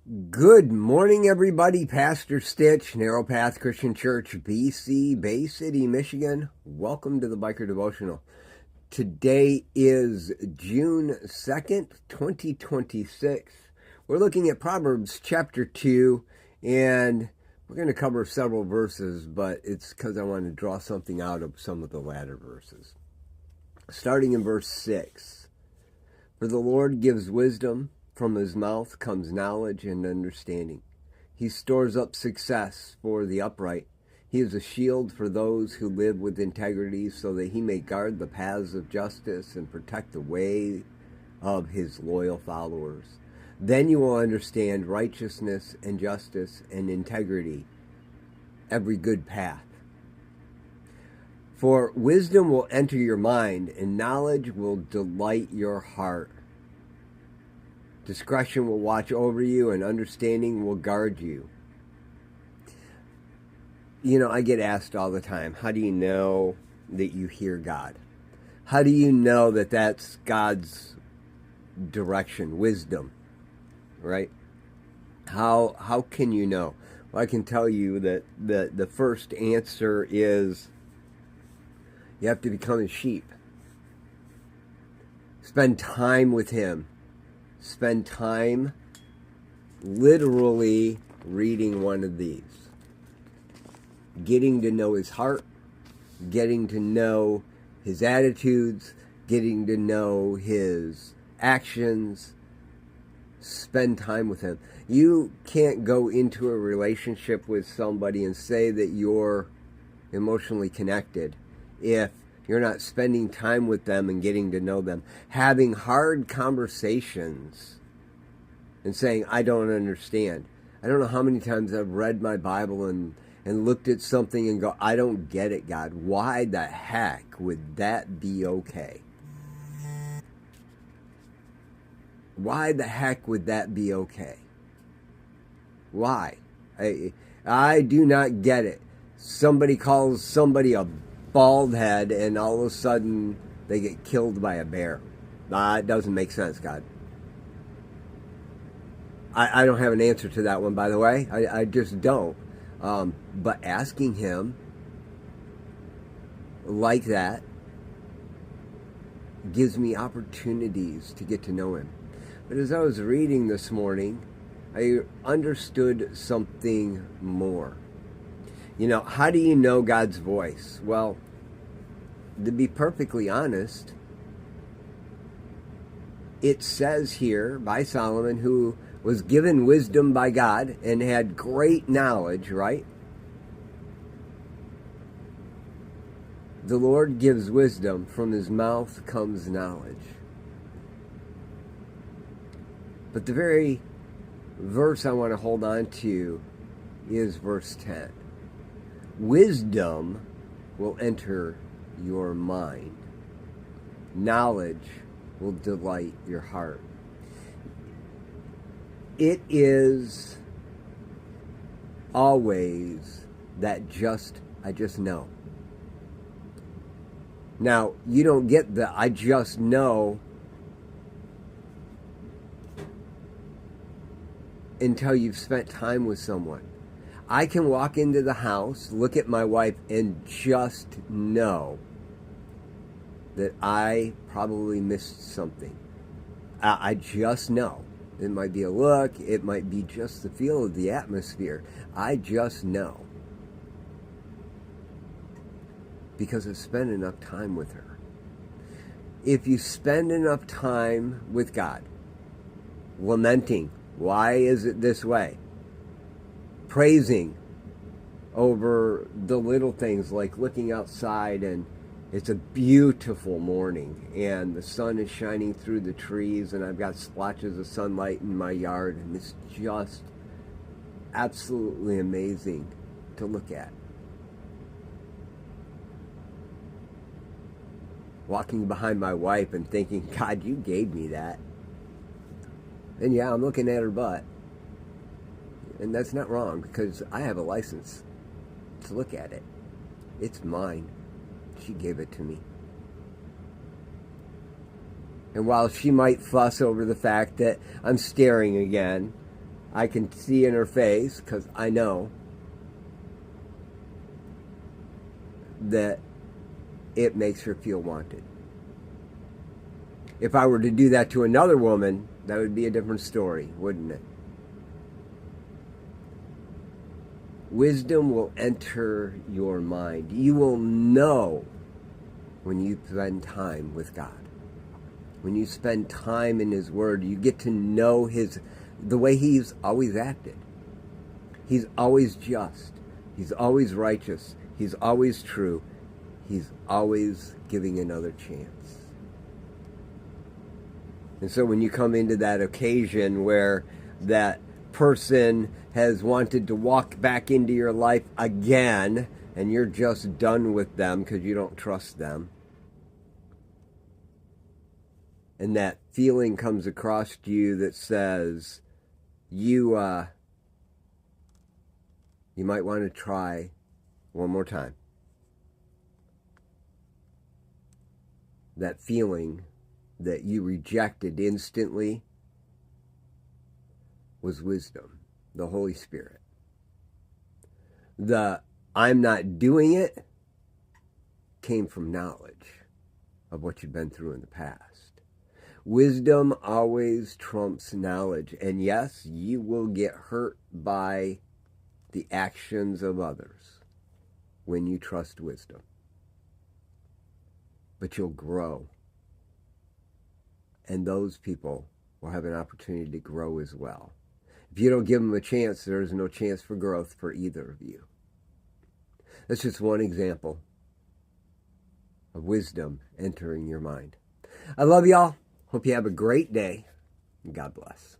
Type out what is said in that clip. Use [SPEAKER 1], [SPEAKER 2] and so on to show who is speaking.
[SPEAKER 1] Good morning, everybody. Pastor Stitch, Narrow Path Christian Church, BC, Bay City, Michigan. Welcome to the Biker Devotional. Today is June 2nd, 2026. We're looking at Proverbs chapter 2, and we're going to cover several verses, but it's because I want to draw something out of some of the latter verses. Starting in verse 6. For the Lord gives wisdom. From his mouth comes knowledge and understanding. He stores up success for the upright. He is a shield for those who live with integrity, so that he may guard the paths of justice and protect the way of his loyal followers. Then you will understand righteousness and justice and integrity, every good path. For wisdom will enter your mind, and knowledge will delight your heart. Discretion will watch over you, and understanding will guard you. You know, I get asked all the time, how do you know that you hear God? How do you know that that's God's direction, wisdom, right? How can you know? Well, I can tell you that the first answer is you have to become a sheep. Spend time with him. Spend time literally reading one of these. Getting to know his heart, getting to know his attitudes, getting to know his actions. Spend time with him. You can't go into a relationship with somebody and say that you're emotionally connected if you're not spending time with them and getting to know them. Having hard conversations and saying, I don't understand. I don't know how many times I've read my Bible and looked at something and go, I don't get it, God. Why the heck would that be okay? Why the heck would that be okay? Why? I do not get it. Somebody calls somebody a bald head, and all of a sudden they get killed by a bear. It doesn't make sense, God. I don't have an answer to that one, by the way. I just don't. But asking him like that gives me opportunities to get to know him. But as I was reading this morning, I understood something more. You know, how do you know God's voice? Well, to be perfectly honest, it says here by Solomon, who was given wisdom by God and had great knowledge, right? The Lord gives wisdom, from his mouth comes knowledge. But the very verse I want to hold on to is verse 10. Wisdom will enter your mind. Knowledge will delight your heart. It is always that I just know. Now, you don't get the I just know until you've spent time with someone. I can walk into the house, look at my wife, and just know that I probably missed something. I just know. It might be a look. It might be just the feel of the atmosphere. I just know. Because I've spent enough time with her. If you spend enough time with God, lamenting, why is it this way? Praising over the little things, like looking outside and it's a beautiful morning and the sun is shining through the trees and I've got splotches of sunlight in my yard, and it's just absolutely amazing to look at. Walking behind my wife and thinking, God, you gave me that. And yeah, I'm looking at her butt. And that's not wrong, because I have a license to look at it. It's mine. She gave it to me. And while she might fuss over the fact that I'm staring again, I can see in her face, because I know that it makes her feel wanted. If I were to do that to another woman, that would be a different story, wouldn't it? Wisdom will enter your mind. You will know when you spend time with God. When you spend time in His Word, you get to know the way He's always acted. He's always just. He's always righteous. He's always true. He's always giving another chance. And so when you come into that occasion where that person has wanted to walk back into your life again, and you're just done with them because you don't trust them, and that feeling comes across to you that says, you might want to try one more time. That feeling that you rejected instantly was wisdom, the Holy Spirit. The I'm not doing it came from knowledge of what you've been through in the past. Wisdom always trumps knowledge. And yes, you will get hurt by the actions of others when you trust wisdom. But you'll grow. And those people will have an opportunity to grow as well. If you don't give them a chance, there is no chance for growth for either of you. That's just one example of wisdom entering your mind. I love y'all. Hope you have a great day. God bless.